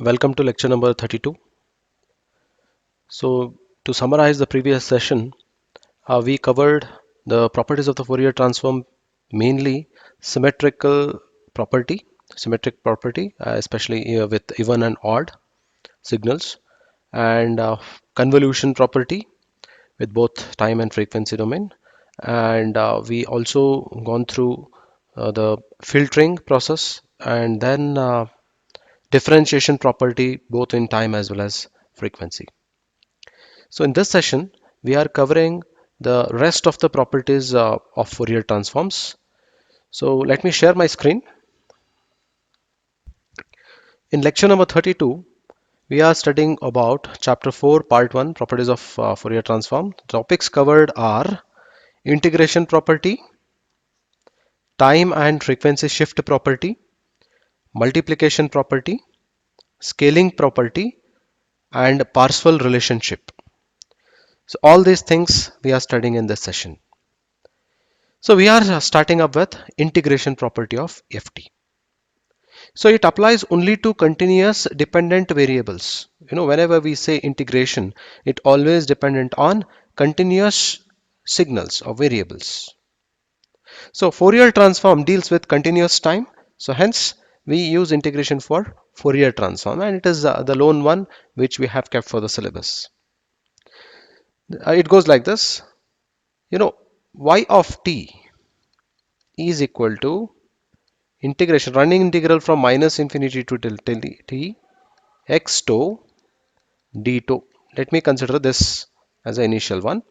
Welcome to lecture number 32. So, to summarize the previous session, we covered the properties of the Fourier transform, mainly symmetrical property, symmetric property, especially with even and odd signals, and convolution property with both time and frequency domain. And we also gone through the filtering process and then differentiation property both in time as well as frequency. So in this session, we are covering the rest of the properties of Fourier transforms. So let me share my screen. In lecture number 32, we are studying about chapter 4, part 1, properties of Fourier transform. The topics covered are integration property, time and frequency shift property, multiplication property, scaling property, and Parseval relationship. So all these things we are studying in this session. So we are starting up with integration property of Ft. So it applies only to continuous dependent variables. Whenever we say integration, it always dependent on continuous signals or variables. So Fourier transform deals with continuous time. So hence we use integration for Fourier transform, and it is the lone one which we have kept for the syllabus. It goes like this. Y of t is equal to integration, running integral from minus infinity to till t x tau d tau. Let me consider this as the initial one.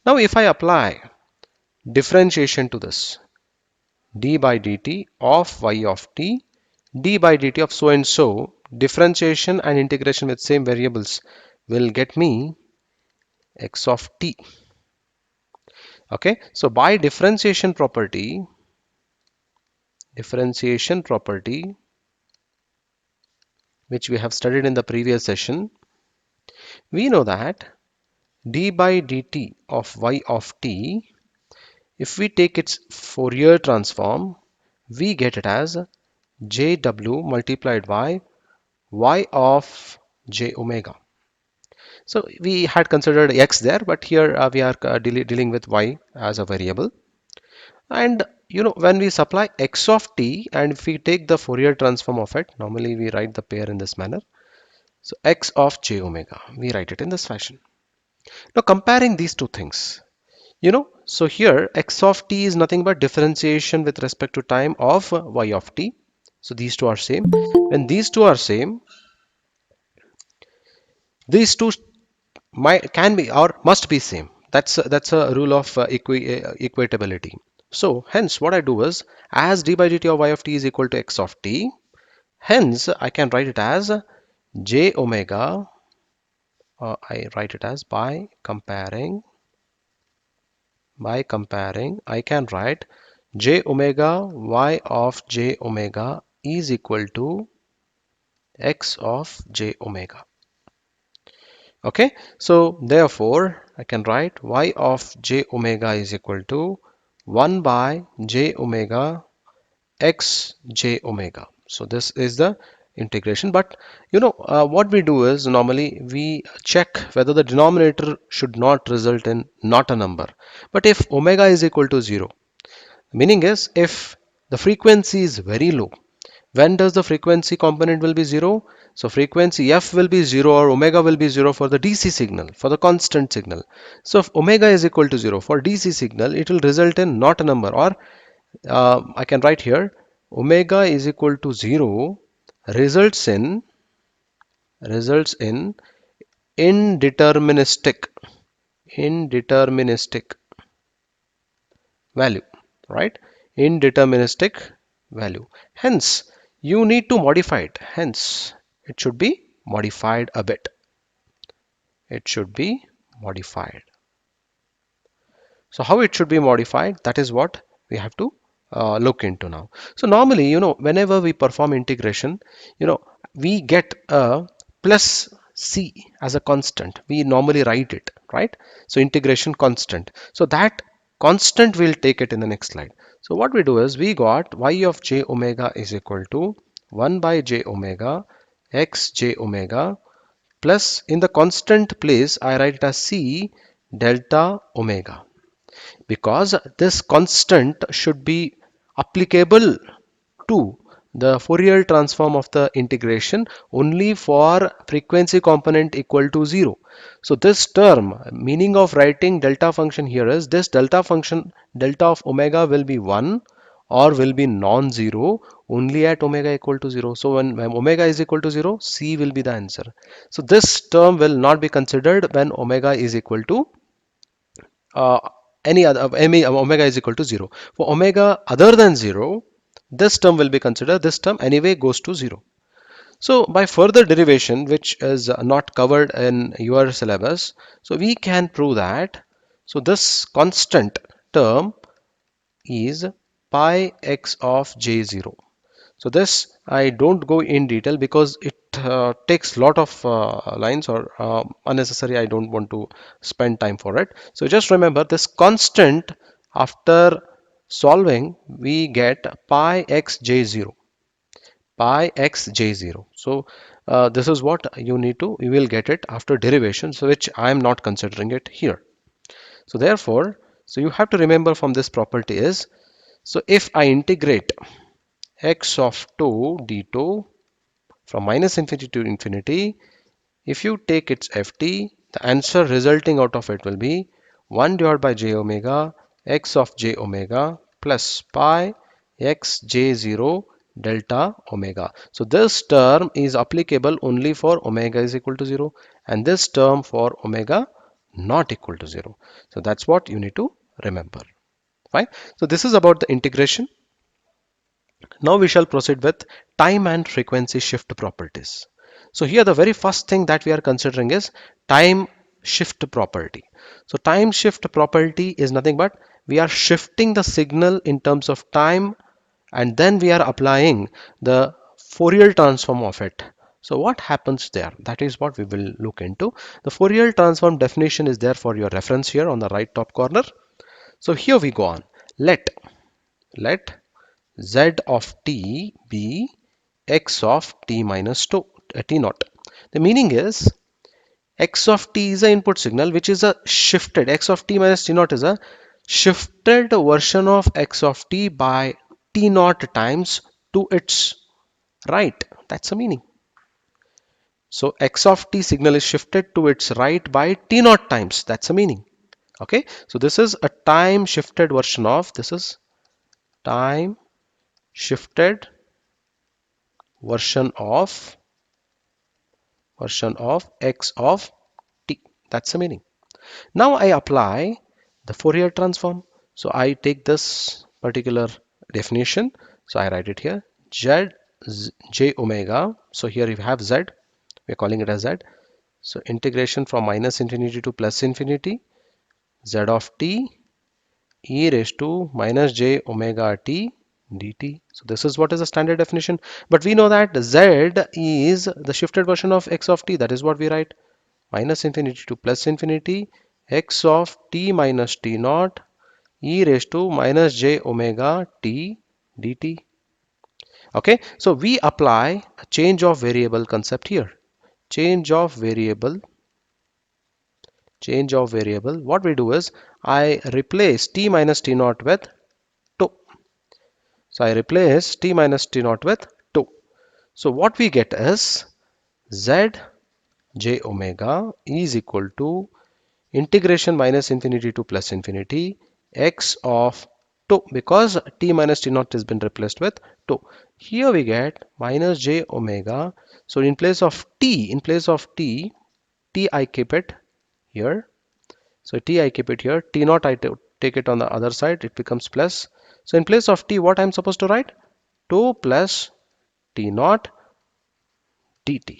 Now if I apply differentiation to this, d by dt of y of t, d by dt of so and so, differentiation and integration with same variables will get me x of t. Okay, so by differentiation property which we have studied in the previous session, we know that d by dt of y of t, if we take its Fourier transform, we get it as jw multiplied by y of j omega. So we had considered x there, but here we are dealing with y as a variable. And when we supply x of t and if we take the Fourier transform of it, normally we write the pair in this manner. So x of j omega, we write it in this fashion. Now comparing these two things, so here x of t is nothing but differentiation with respect to time of y of t. So these two are same. When these two are same, these two can be or must be same. That's a rule of equatability. So hence what I do is, as d by dt of y of t is equal to x of t, hence I can write it as j omega. I write it as by comparing, I can write j omega y of j omega is equal to x of j omega. Okay, so therefore I can write y of j omega is equal to 1 by j omega x j omega. So this is the integration. But what we do is, normally we check whether the denominator should not result in not a number. But if omega is equal to 0, meaning is if the frequency is very low, when does the frequency component will be 0? So frequency f will be 0 or omega will be 0 for the DC signal, for the constant signal. So if omega is equal to 0 for DC signal, it will result in not a number, or I can write here omega is equal to 0 results in indeterministic value, right? Indeterministic value. Hence you need to modify it. Hence it should be modified a bit. It should be modified. So how it should be modified, that is what we have to look into now. So normally, whenever we perform integration, we get a plus c as a constant. We normally write it, right? So integration constant. So that constant we'll take it in the next slide. So what we do is, we got y of j omega is equal to 1 by j omega x j omega plus in the constant place I write it as c delta omega, because this constant should be applicable to the Fourier transform of the integration only for frequency component equal to 0. So this term, meaning of writing delta function here is this delta function, delta of omega will be 1 or will be non-zero only at omega equal to 0. So when omega is equal to 0, C will be the answer. So this term will not be considered when omega is equal to uh, any other omega is equal to 0. For omega other than 0, this term will be considered. This term anyway goes to 0. So by further derivation, which is not covered in your syllabus, so we can prove that. So this constant term is pi x of j0. So this I don't go in detail because it takes lot of lines or unnecessary. I don't want to spend time for it. So just remember this constant, after solving we get pi x j0, pi x j0. So this is what you will get it after derivation, so which I am not considering it here. So therefore, so you have to remember from this property is, so if I integrate x of 2 d2 from minus infinity to infinity, if you take its ft, the answer resulting out of it will be 1 divided by j omega x of j omega plus pi x j0 delta omega. So this term is applicable only for omega is equal to 0 and this term for omega not equal to 0. So that's what you need to remember. Fine. So this is about the integration. Now we shall proceed with time and frequency shift properties. So here the very first thing that we are considering is time shift property. So time shift property is nothing but we are shifting the signal in terms of time and then we are applying the Fourier transform of it. So what happens there? That is what we will look into. The Fourier transform definition is there for your reference here on the right top corner. So here we go on. Let z of t be x of t minus t naught. The meaning is x of t is an input signal which is a shifted, x of t minus t naught is a shifted version of x of t by t naught times to its right. That's the meaning. So x of t signal is shifted to its right by t naught times. That's the meaning. Okay. So this is a time shifted version of, this is time shifted version of x of t. That's the meaning. Now I apply the Fourier transform. So I take this particular definition. So I write it here. J omega. So here you have z. We're calling it as z. So integration from minus infinity to plus infinity. Z of t e raised to minus j omega t dt. So this is what is the standard definition. But we know that z is the shifted version of x of t. That is what we write. Minus infinity to plus infinity x of t minus t naught e raised to minus j omega t dt. Okay, so we apply a change of variable concept here. Change of variable. What we do is I replace t minus t naught with 2. So I replace t minus t naught with 2. So what we get is z j omega is equal to integration minus infinity to plus infinity x of 2, because t minus t naught has been replaced with 2. Here we get minus j omega. So in place of t, t I keep it here. So t I keep it here. T naught I take it on the other side. It becomes plus. So in place of t, what I'm supposed to write? 2 plus t naught dt.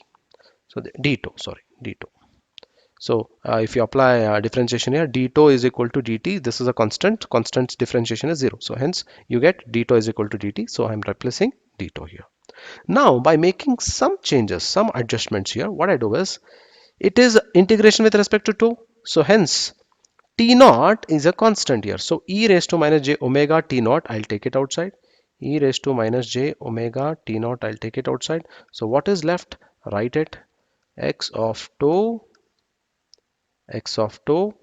So d2, sorry, d2. So if you apply differentiation here, d2 is equal to dt. This is a constant. Constant's differentiation is 0. So hence you get d2 is equal to dt. So I'm replacing d2 here. Now by making some changes, some adjustments here, what I do is it is integration with respect to 2. So hence t naught is a constant here. So e raised to minus j omega t naught, I'll take it outside. E raised to minus j omega t naught, I'll take it outside. So what is left? write it, x of 2, x of 2.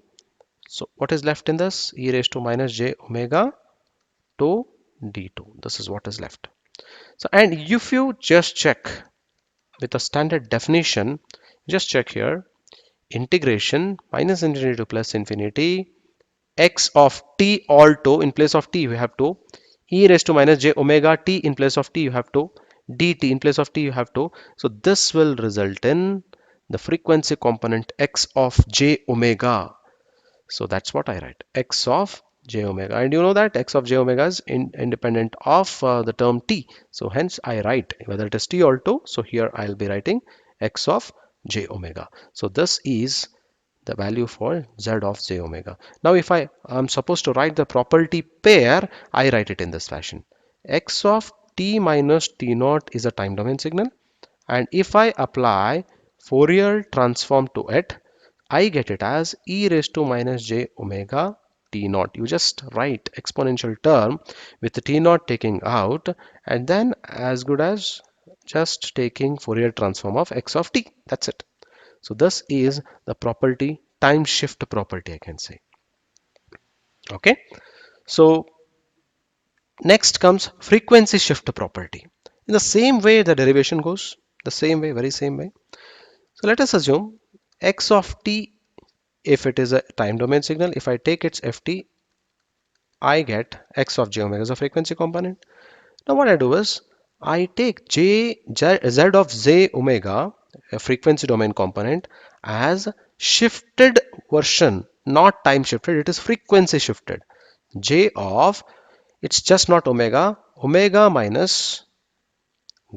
So what is left in this? E raised to minus j omega 2 d2. This is what is left. So, and if you just check with a standard definition, just check here, integration minus infinity to plus infinity, x of t all 2, in place of t you have 2, e raised to minus j omega t, in place of t you have 2, dt, in place of t you have 2. So this will result in the frequency component x of j omega. So that's what I write, x of j omega, and you know that x of j omega is independent of the term t, so hence I write whether it is t or 2. So here I'll be writing x of j omega. So this is the value for z of j omega. Now if I am supposed to write the property pair, I write it in this fashion, x of t minus t naught is a time domain signal, and if I apply Fourier transform to it, I get it as e raised to minus j omega t naught. You just write exponential term with the t naught taking out, and then as good as just taking Fourier transform of x of t. That's it. So this is the property, time shift property, I can say. Okay. So next comes frequency shift property. In the same way the derivation goes, the same way, very same way. So let us assume x of t, if it is a time domain signal, if I take its ft, I get x of j omega as a frequency component. Now what I do is I take z of j omega, a frequency domain component, as shifted version, not time shifted, it is frequency shifted. J of, it's just not omega, omega minus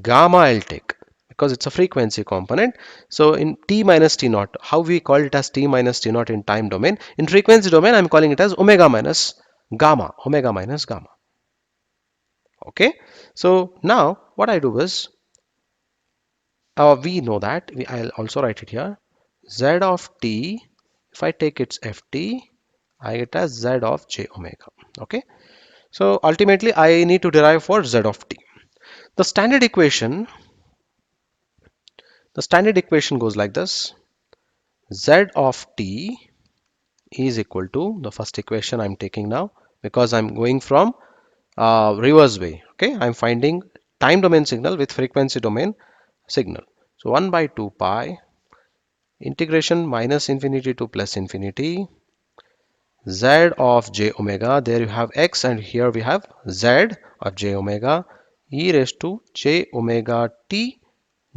gamma I'll take, because it's a frequency component. So in t minus t naught, how we call it as t minus t naught in time domain, in frequency domain I'm calling it as omega minus gamma, omega minus gamma. Okay, so now what I do is we know that I'll also write it here, z of t, if I take its ft, I get as z of j omega. Okay, so ultimately I need to derive for z of t. The standard equation, goes like this, z of t is equal to the first equation I'm taking now, because I'm going from reverse way. Okay, I'm finding time domain signal with frequency domain signal. So 1 by 2 pi integration minus infinity to plus infinity z of j omega, there you have x and here we have z of j omega, e raised to j omega t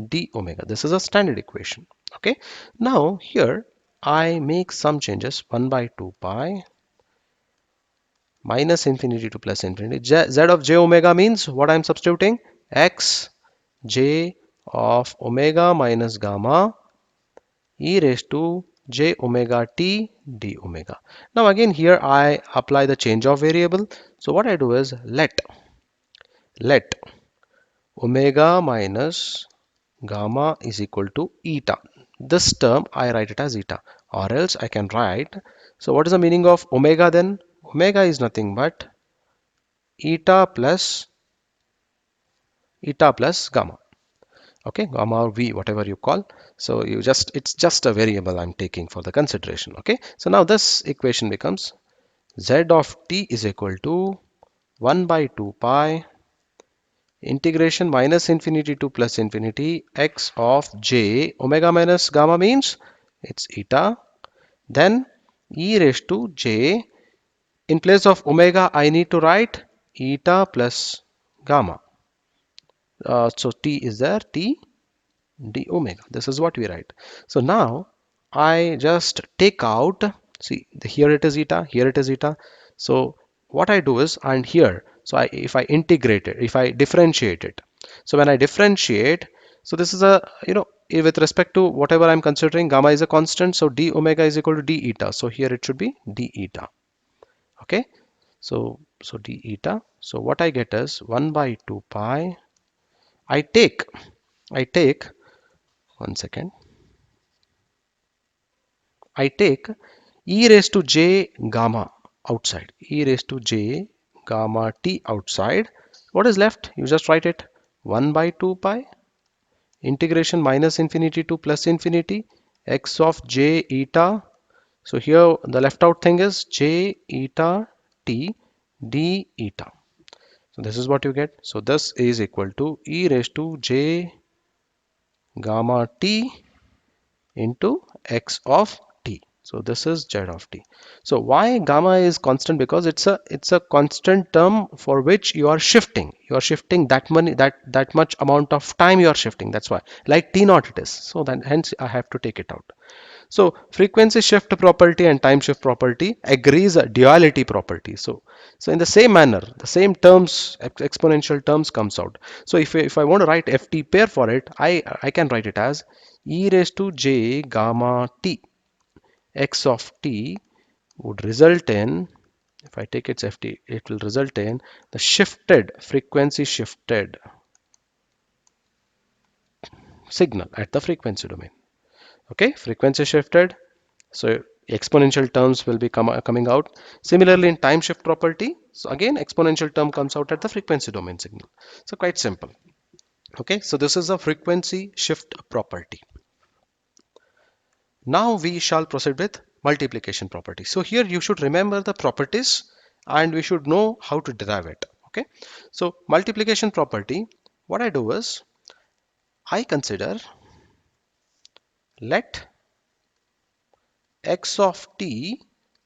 d omega. This is a standard equation. Okay, now here I make some changes, 1 by 2 pi minus infinity to plus infinity. Z of j omega means what I'm substituting, x j of omega minus gamma e raised to j omega t d omega. Now again here I apply the change of variable. So what I do is let omega minus gamma is equal to eta. This term I write it as eta, or else I can write, so what is the meaning of omega then? Omega is nothing but eta plus gamma. Okay, gamma or v, whatever you call. So you just, it's just a variable I'm taking for the consideration. Okay, so now this equation becomes z of t is equal to 1 by 2 pi integration minus infinity to plus infinity x of j omega minus gamma means it's eta, then e raised to j, in place of omega I need to write eta plus gamma. So t is there, t d omega, this is what we write. So now I just take out, see here it is eta, here it is eta. So what I do is, and here, so if I integrate it, if I differentiate it, so when I differentiate, so this is a, with respect to whatever I'm considering, gamma is a constant, so d omega is equal to d eta, so here it should be d eta. Okay, so d eta, so what I get is 1 by 2 pi, I take one second, I take e raised to j gamma outside, e raised to j gamma t outside. What is left? You just write it, 1 by 2 pi integration minus infinity to plus infinity, x of j eta. So here the left out thing is j eta t d eta. So this is what you get. So this is equal to e raised to j gamma t into x of t. So this is z of t. So why gamma is constant? Because it's a constant term for which you are shifting. You are shifting that much amount of time you are shifting. That's why, like t naught it is. So then hence I have to take it out. So frequency shift property and time shift property agrees a duality property. So in the same manner, the same terms, exponential terms comes out. So if I want to write ft pair for it, I can write it as e raised to j gamma t x of t would result in, if I take its ft, it will result in the shifted frequency shifted signal at the frequency domain. Okay, frequency shifted. So exponential terms will be coming out. Similarly in time shift property, so again exponential term comes out at the frequency domain signal. So quite simple. Okay, so this is a frequency shift property. Now we shall proceed with multiplication property. So here you should remember the properties and we should know how to derive it. Okay, so multiplication property, what I do is I consider let x of t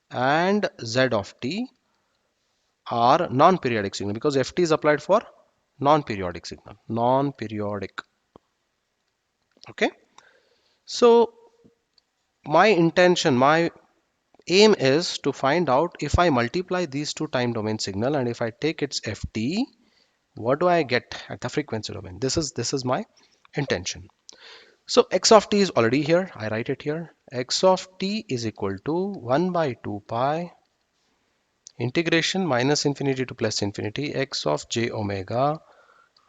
and z of t are non-periodic signal, because ft is applied for non-periodic signal, non-periodic. Okay, so my aim is to find out if I multiply these two time domain signal and if I take its ft, what do I get at the frequency domain? This is my intention. So x of t is already here. I write it here. X of t is equal to 1 by 2 pi integration minus infinity to plus infinity x of j omega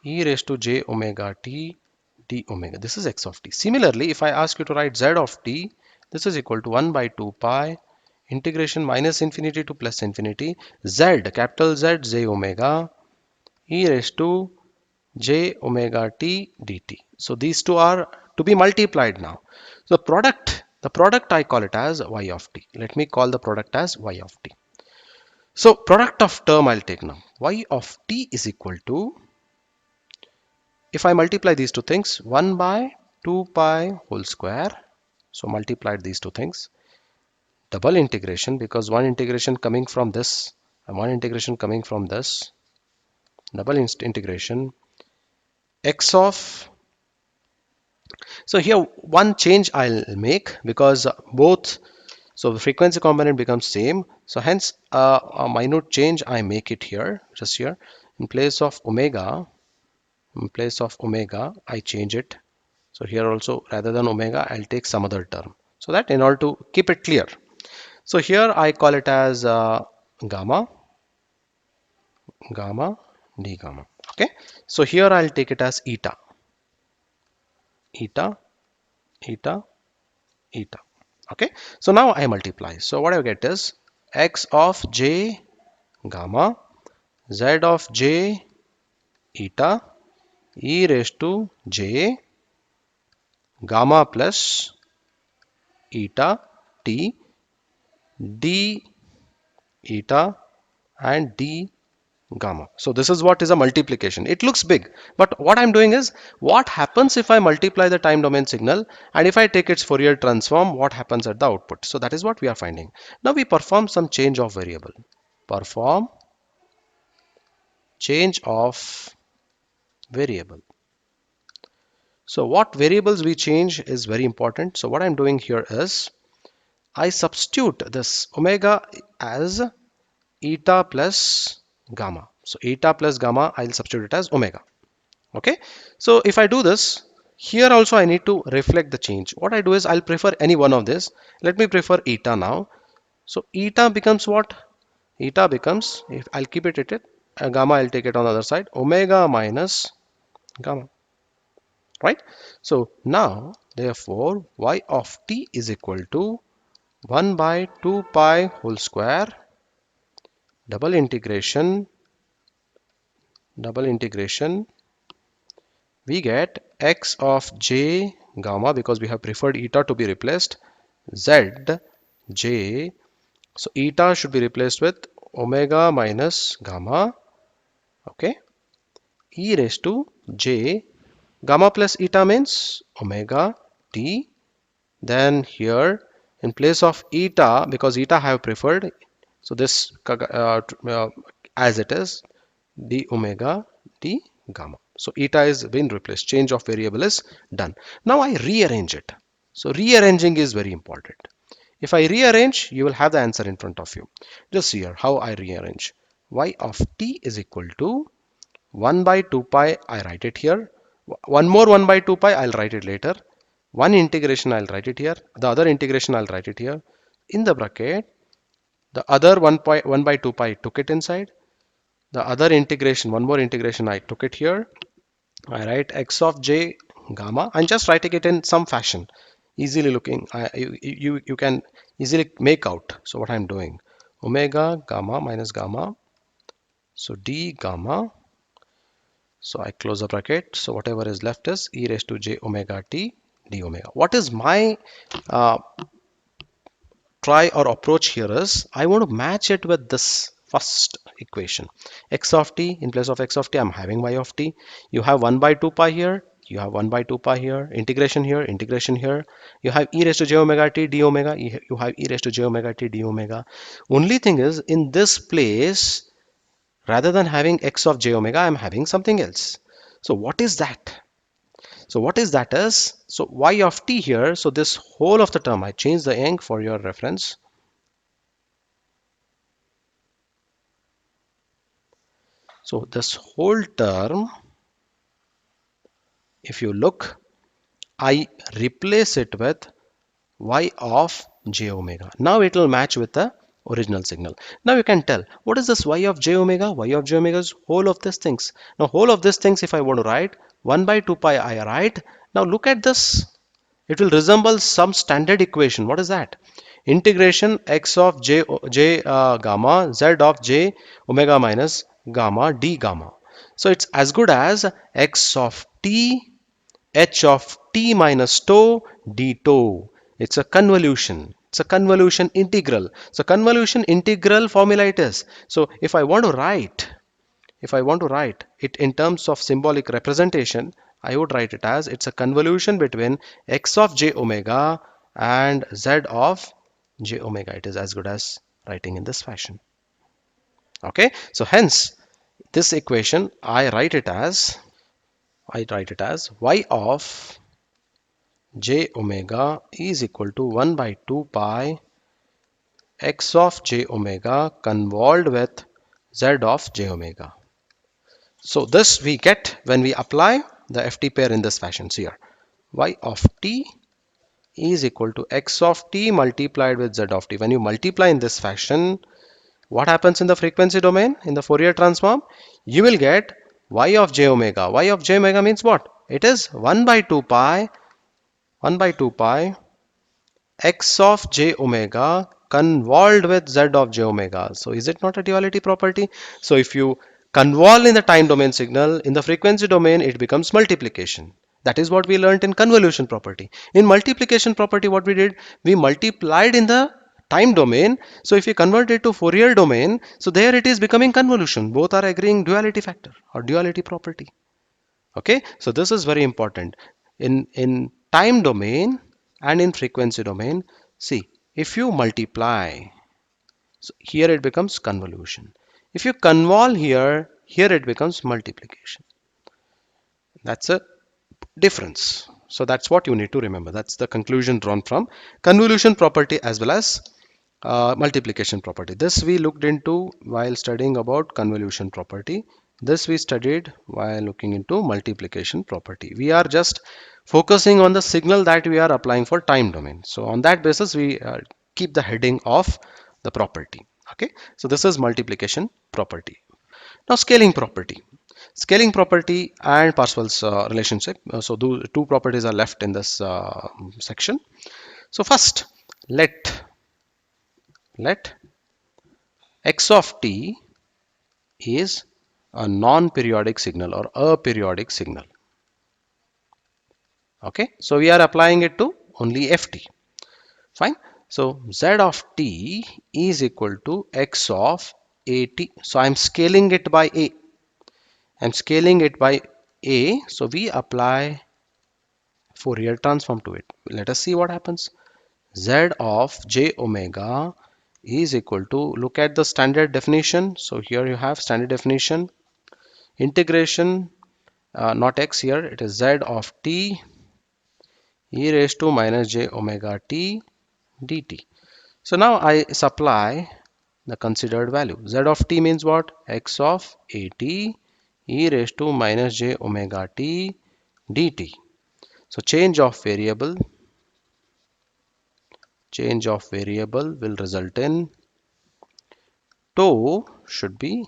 e raised to j omega t d omega. This is x of t. Similarly, if I ask you to write z of t, this is equal to 1 by 2 pi integration minus infinity to plus infinity z, capital Z, j omega e raised to j omega t dt. So these two are to be multiplied now. So the product I call it as y of t. Let me call the product as y of t. So product of term I'll take now. Y of t is equal to, if I multiply these two things, 1 by 2 pi whole square. So multiplied these two things. Double integration, because one integration coming from this and one integration coming from this. Double integration x of, so here one change I'll make, because both, so the frequency component becomes same. So hence a minute change I make it here, just here. In place of omega, I change it. So here also, rather than omega, I'll take some other term. So that in order to keep it clear. So here I call it as gamma, d gamma. Okay. So here I'll take it as eta, eta, eta, eta. Okay. So now I multiply. So what I get is x of j gamma z of j eta e raised to j gamma plus eta t d eta and d gamma. So this is what is a multiplication. It looks big, but what I'm doing is, what happens if I multiply the time domain signal and if I take its Fourier transform, what happens at the output? So that is what we are finding. Now we perform some change of variable. Perform change of variable. So what variables we change is very important. So what I'm doing here is I substitute this omega as eta plus gamma. So eta plus gamma, I'll substitute it as omega. Okay. So if I do this, here also I need to reflect the change. What I do is I'll prefer any one of this. Let me prefer eta now. So eta becomes what? Eta becomes, if I'll keep it at it, gamma I'll take it on the other side, omega minus gamma. Right? So now therefore y of t is equal to 1 by 2 pi whole square double integration we get x of j gamma, because we have preferred eta to be replaced, z j, so eta should be replaced with omega minus gamma, okay, e raised to j, gamma plus eta means omega t. Then here in place of eta, because eta I have preferred, so this as it is d omega d gamma. So eta is been replaced, change of variable is done. Now I rearrange it. So rearranging is very important. If I rearrange, you will have the answer in front of you. Just here how I rearrange. Y of t is equal to 1 by 2 pi, I write it here. One more 1 by 2 pi, I'll write it later. One integration, I'll write it here. The other integration, I'll write it here. In the bracket, the other 1 by 2 pi, took it inside. The other integration, one more integration, I took it here. I write x of j gamma. I'm just writing it in some fashion. Easily looking, you can easily make out. So what I'm doing, omega gamma minus gamma. So d gamma. So I close the bracket. So whatever is left is e raised to j omega t d omega. What is my uh, try or approach here is, I want to match it with this first equation. X of t, in place of x of t, I'm having y of t. You have 1 by 2 pi here. You have 1 by 2 pi here. Integration here, integration here. You have e raised to j omega t d omega. You have e raised to j omega t d omega. Only thing is, in this place, rather than having x of j omega, I'm having something else. So what is that? So what is that is, so y of t here, so this whole of the term, I change the ink for your reference. So this whole term, if you look, I replace it with y of j omega. Now it will match with the original signal. Now you can tell, what is this y of j omega? Y of j omega is whole of these things. Now whole of these things, if I want to write, 1 by 2 pi I write. Now look at this. It will resemble some standard equation. What is that? Integration x of j gamma z of j omega minus gamma d gamma. So it's as good as x of t h of t minus tau d tau. It's a convolution. It's a convolution integral. So convolution integral formula it is. So if I want to write it in terms of symbolic representation, I would write it as, it's a convolution between x of j omega and z of j omega. It is as good as writing in this fashion. Okay, so hence this equation I write it as y of j omega is equal to 1 by 2 pi x of j omega convolved with z of j omega. So this we get when we apply the FT pair in this fashion. So here y of t is equal to x of t multiplied with z of t. When you multiply in this fashion, what happens in the frequency domain in the Fourier transform? You will get y of j omega. Y of j omega means what? It is 1 by 2 pi x of j omega convolved with z of j omega. So is it not a duality property? So if you convolve in the time domain signal, in the frequency domain it becomes multiplication. That is what we learned in convolution property. In multiplication property, what we did, we multiplied in the time domain. So if you convert it to Fourier domain, so there it is becoming convolution. Both are agreeing duality factor or duality property. Okay, so this is very important. In time domain and in frequency domain, see, if you multiply, so here it becomes convolution. If you convolve here it becomes multiplication. That's a difference. So that's what you need to remember. That's the conclusion drawn from convolution property as well as multiplication property. This we looked into while studying about convolution property. This we studied while looking into multiplication property. We are just focusing on the signal that we are applying for time domain. So on that basis, we keep the heading of the property. Okay, so this is multiplication property. Now scaling property. Scaling property and Parseval's relationship. So those two properties are left in this section. So first, let x of t is a non-periodic signal or a periodic signal. Okay, so we are applying it to only ft. Fine. So z of t is equal to x of at. So I'm scaling it by a. I'm scaling it by a. So we apply Fourier transform to it. Let us see what happens. Z of j omega is equal to, look at the standard definition. So here you have standard definition, integration, not x here, it is z of t e raised to minus j omega t dt. So now I supply the considered value. Z of t means what? X of at e raised to minus j omega t dt. So change of variable will result in tau should be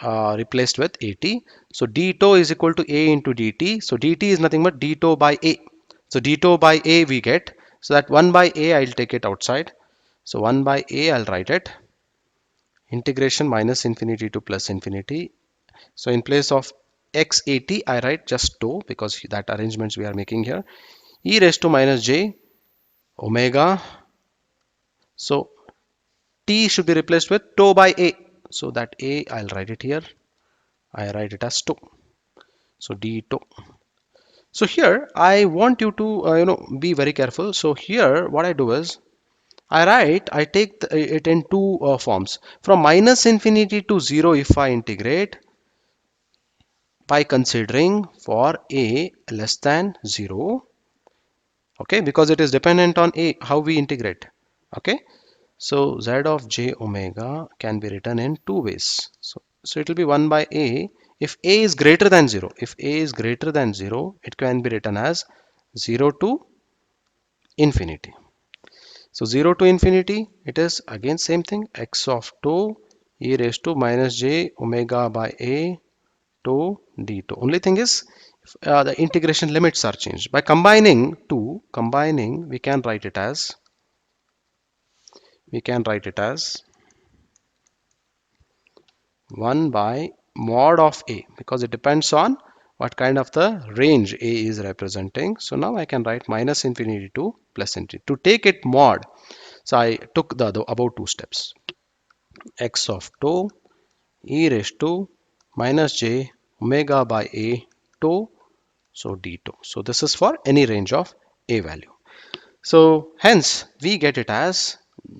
replaced with at. So d tau is equal to a into dt. So dt is nothing but d tau by a. So d tau by a we get. So that 1 by a I'll take it outside. So 1 by a I'll write it. Integration minus infinity to plus infinity. So in place of x at I write just tau because that arrangements we are making here. E raised to minus j omega. So t should be replaced with tau by a. So that a I'll write it here. I write it as tau. So d tau. So here I want you to be very careful. So here what I do is I take it in two forms. From minus infinity to 0 if I integrate by considering for a less than 0. Okay, because it is dependent on a how we integrate. Okay, so z of j omega can be written in two ways. So it will be 1 by a. If a is greater than 0, if a is greater than 0, it can be written as 0 to infinity. So 0 to infinity, it is again same thing, x of tau e raised to minus j omega by a tau d tau. Only thing is the integration limits are changed. By combining, we can write it as 1 by mod of a, because it depends on what kind of the range a is representing. So now I can write minus infinity to plus infinity. To take it mod, so I took the above two steps. X of tau e raised to minus j omega by a tau, so d tau. So this is for any range of a value. So hence we get it as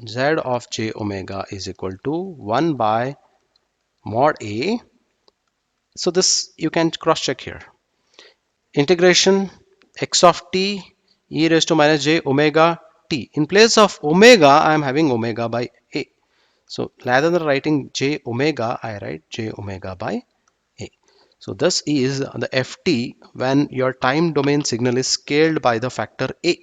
z of j omega is equal to 1 by mod a. So this you can cross check here. Integration x of t e raised to minus j omega t. In place of omega, I am having omega by a. So rather than writing j omega, I write j omega by a. So this is the ft when your time domain signal is scaled by the factor a.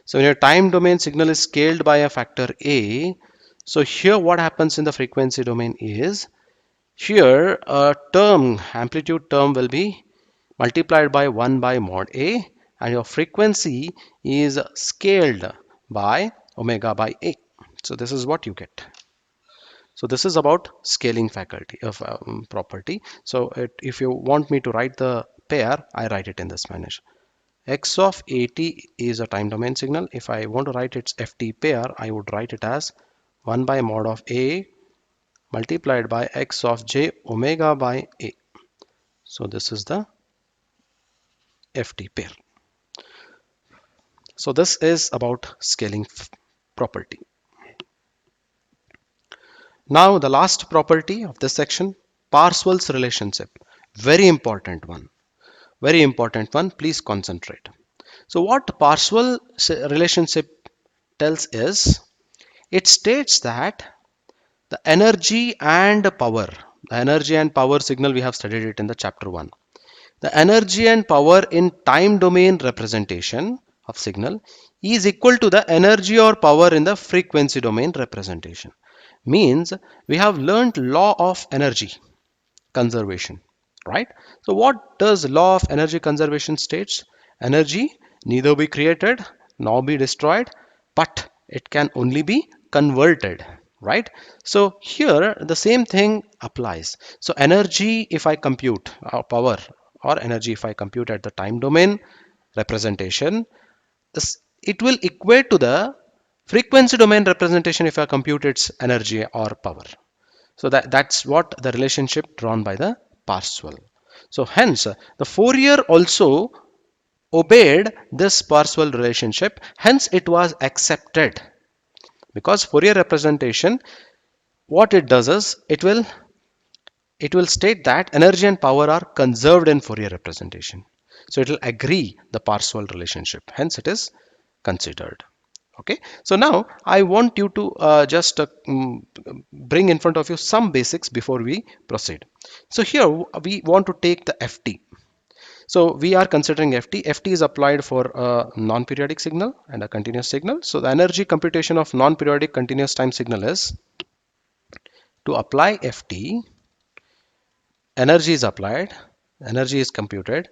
So when your time domain signal is scaled by a factor a, so here what happens in the frequency domain is, here a amplitude term will be multiplied by 1 by mod a, and your frequency is scaled by omega by a. So this is what you get. So this is about scaling faculty of property. So if you want me to write the pair, I write it in this manner. X of at is a time domain signal. If I want to write its ft pair, I would write it as 1 by mod of a multiplied by x of j omega by a. So this is the ft pair. So this is about scaling property. Now the last property of this section, Parseval's relationship. Very important one. Very important one. Please concentrate. So what Parseval relationship tells is, it states that the energy and power signal, we have studied it in the chapter 1. The energy and power in time domain representation of signal is equal to the energy or power in the frequency domain representation. Means we have learned law of energy conservation, right? So what does law of energy conservation states? Energy neither be created nor be destroyed, but it can only be converted, right? So here the same thing applies. So energy, if I compute power, or energy if I compute at the time domain representation, it will equate to the frequency domain representation if I compute its energy or power. So that's what the relationship drawn by the Parseval. So hence the Fourier also obeyed this Parseval relationship, hence it was accepted, because Fourier representation, what it does is it will state that energy and power are conserved in Fourier representation. So it will agree the Parseval relationship, hence it is considered. Okay, so now I want you to just bring in front of you some basics before we proceed. So here we want to take the FT. So we are considering FT. FT is applied for a non-periodic signal and a continuous signal. So the energy computation of non-periodic continuous time signal is, to apply FT, energy is applied, energy is computed.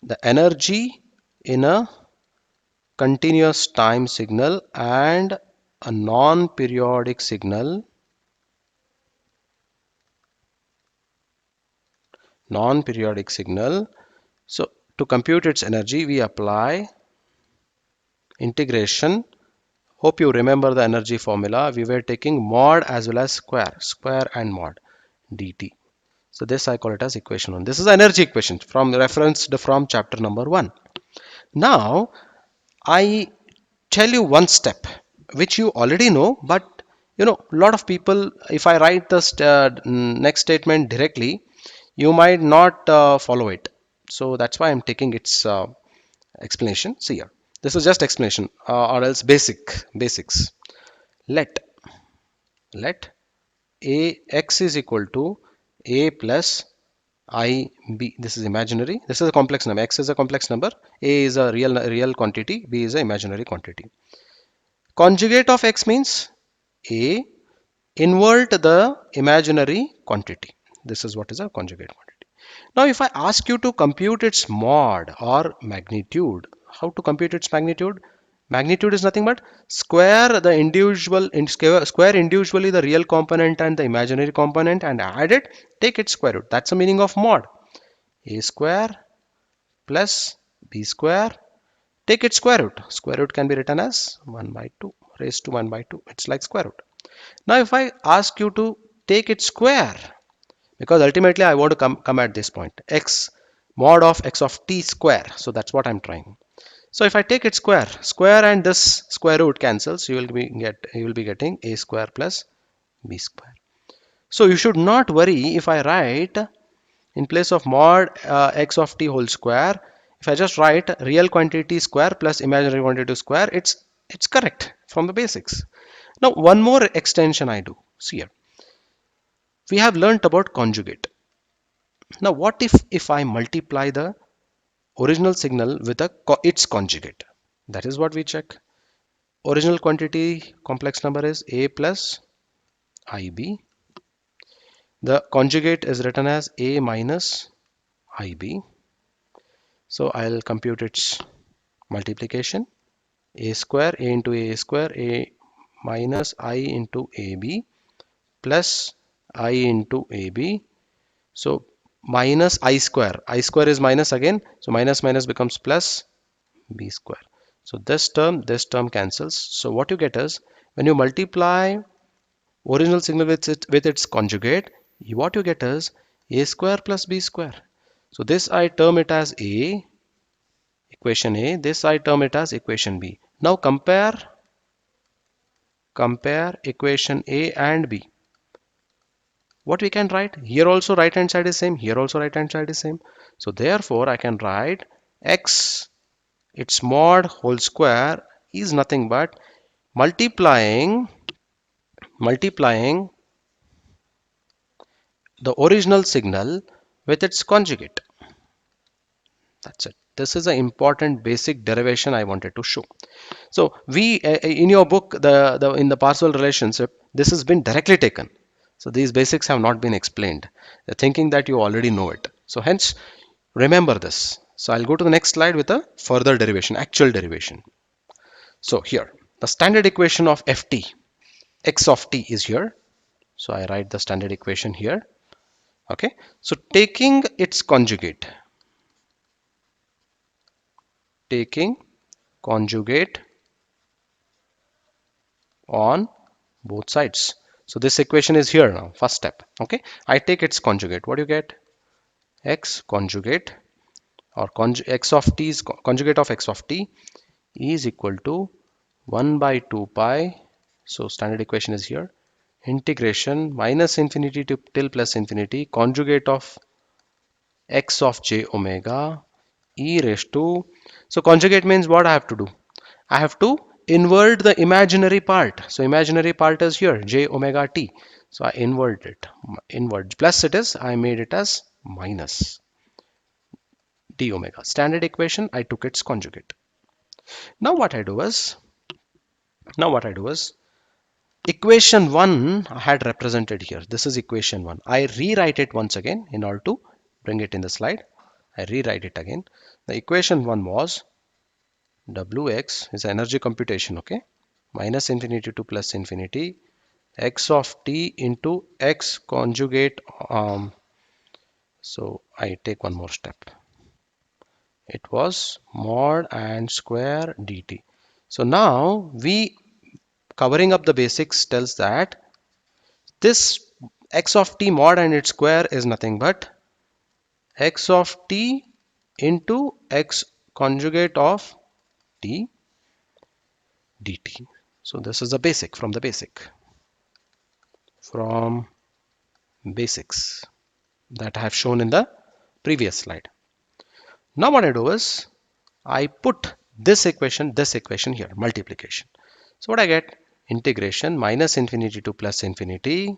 The energy in a continuous time signal and a non-periodic signal, so to compute its energy we apply integration. Hope you remember the energy formula. We were taking mod as well as square and mod dt. So this I call it as equation 1. This is energy equation from referenced from chapter number 1. Now I tell you one step which you already know, but a lot of people, if I write the next statement directly, you might not follow it. So that's why I'm taking its explanation. See here, this is just explanation or else basics. Let a x is equal to a plus I b. This is imaginary, this is a complex number. X is a complex number, a is a real quantity, b is an imaginary quantity. Conjugate of x means a invert the imaginary quantity. This is what is a conjugate quantity. Now if I ask you to compute its mod or magnitude, how to compute its magnitude? Magnitude is nothing but square the square individually the real component and the imaginary component and add it, take its square root. That's the meaning of mod. A square plus b square, take its square root. Square root can be written as 1 by 2 raised to 1 by 2. It's like square root. Now if I ask you to take its square, because ultimately I want to come at this point, x mod of x of t square, so that's what I'm trying. So if I take its square and this square root cancels, you will be getting a square plus b square. So you should not worry if I write in place of mod x of t whole square, if I just write real quantity square plus imaginary quantity square, it's correct from the basics. Now one more extension I do. See here, we have learnt about conjugate. Now what if I multiply the original signal with its conjugate? That is what we check. Original quantity complex number is a plus ib. The conjugate is written as a minus ib. So I'll compute its multiplication. A square, a into a square, a minus I into ab plus I into ab. So minus I square is minus again, so minus minus becomes plus b square. So this term cancels. So what you get is, when you multiply original signal with its conjugate, what you get is a square plus b square. So this I term it as a, equation a, this I term it as equation b. Now compare equation a and b. What we can write here, also right hand side is same, here also right hand side is same. So therefore I can write x, its mod whole square is nothing but multiplying the original signal with its conjugate. That's it. This is an important basic derivation I wanted to show. So we in your book, in the Parseval relationship, this has been directly taken. So these basics have not been explained. They're thinking that you already know it. So hence remember this. So I'll go to the next slide with a further derivation, actual derivation. So here the standard equation of ft, x of t is here. So I write the standard equation here. Okay, so taking its conjugate, taking conjugate on both sides. So this equation is here now, first step. Okay, I take its conjugate. What do you get? X conjugate or x of t is conjugate of x of t is equal to 1 by 2 pi. So standard equation is here. Integration minus infinity to till plus infinity conjugate of x of j omega e raised to. So conjugate means what I have to do? I have to invert the imaginary part. So imaginary part is here, j omega t. So I invert it. Invert. Plus it is, I made it as minus d omega. Standard equation, I took its conjugate. Now what I do is, equation 1 I had represented here. This is equation 1. I rewrite it once again in order to bring it in the slide. I rewrite it again. The equation 1 was Wx is energy computation, okay? Minus infinity to plus infinity x of t into x conjugate. So I take one more step. It was mod and square dt. So now we covering up the basics tells that this x of t mod and its square is nothing but x of t into x conjugate of t dt. So this is the basic from the basics that I have shown in the previous slide. Now what I do is I put this equation here, multiplication. So what I get? Integration minus infinity to plus infinity.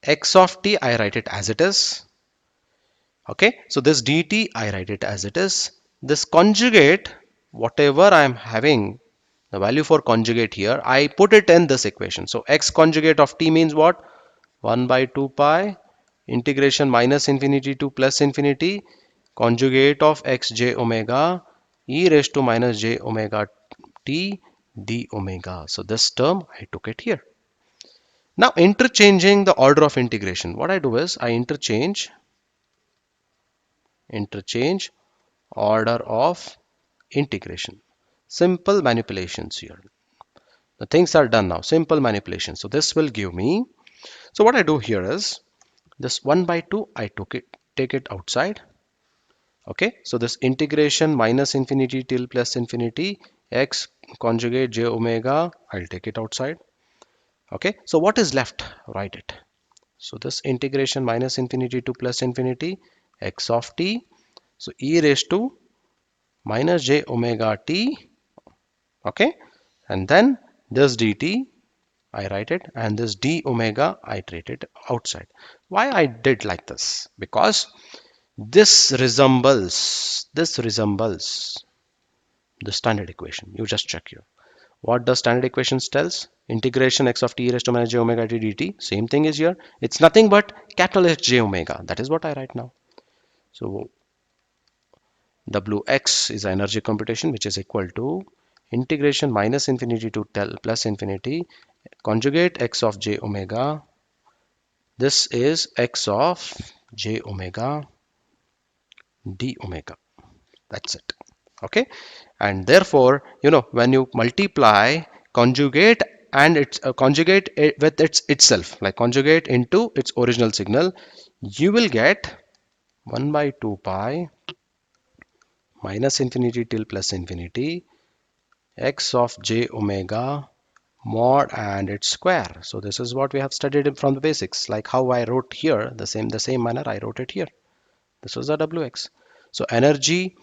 X of t, I write it as it is. Okay, so this dt, I write it as it is. This conjugate, whatever I am having, the value for conjugate here, I put it in this equation. So x conjugate of t means what? 1 by 2 pi integration minus infinity to plus infinity conjugate of x j omega e raised to minus j omega t d omega. So this term I took it here. Now interchanging the order of integration. What I do is I interchange order of integration. Simple manipulations here. The things are done now. Simple manipulation. So this will give me. So what I do here is this 1 by 2 I take it outside. Okay, so this integration minus infinity till plus infinity x conjugate j omega, I'll take it outside. Okay, so what is left? Write it. So this integration minus infinity to plus infinity x of t, so e raised to minus j omega t. Okay, and then this dt I write it, and this d omega I treat it outside. Why I did like this? Because this resembles the standard equation. You just check here. What the standard equations tells? Integration x of t raised to minus j omega t dt. Same thing is here. It's nothing but capital H j omega. That is what I write now. So Wx is energy computation, which is equal to integration minus infinity to plus infinity conjugate x of j omega. This is x of j omega d omega. That's it. Okay, and therefore when you multiply conjugate and its conjugate it with itself, like conjugate into its original signal, you will get 1 by 2 pi minus infinity till plus infinity x of j omega mod and its square. So this is what we have studied from the basics, like how I wrote here, the same manner I wrote it here. This was the Wx. So energy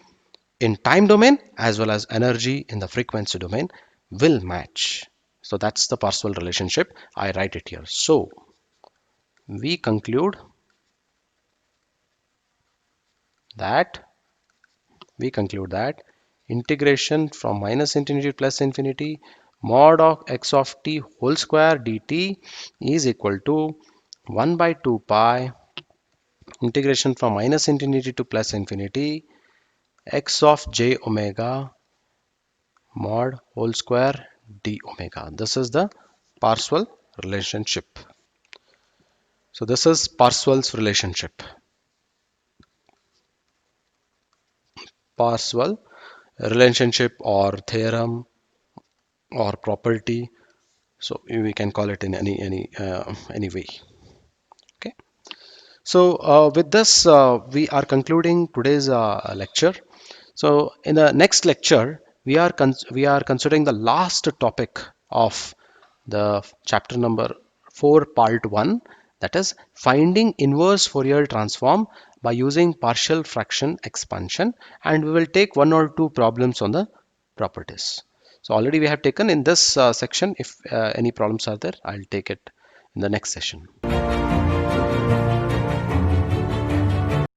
in time domain as well as energy in the frequency domain will match. So that's the Parseval relationship. I write it here. So we conclude that integration from minus infinity to plus infinity mod of x of t whole square dt is equal to 1 by 2 pi integration from minus infinity to plus infinity x of j omega mod whole square d omega. This is the Parseval relationship. So this is Parseval's relationship. Parseval relationship or theorem or property. So we can call it in any way. Okay. So with this, we are concluding today's lecture. So in the next lecture, we are considering the last topic of the chapter number 4, part 1, that is finding inverse Fourier transform by using partial fraction expansion, and we will take one or two problems on the properties. So already we have taken in this section. If any problems are there, I'll take it in the next session.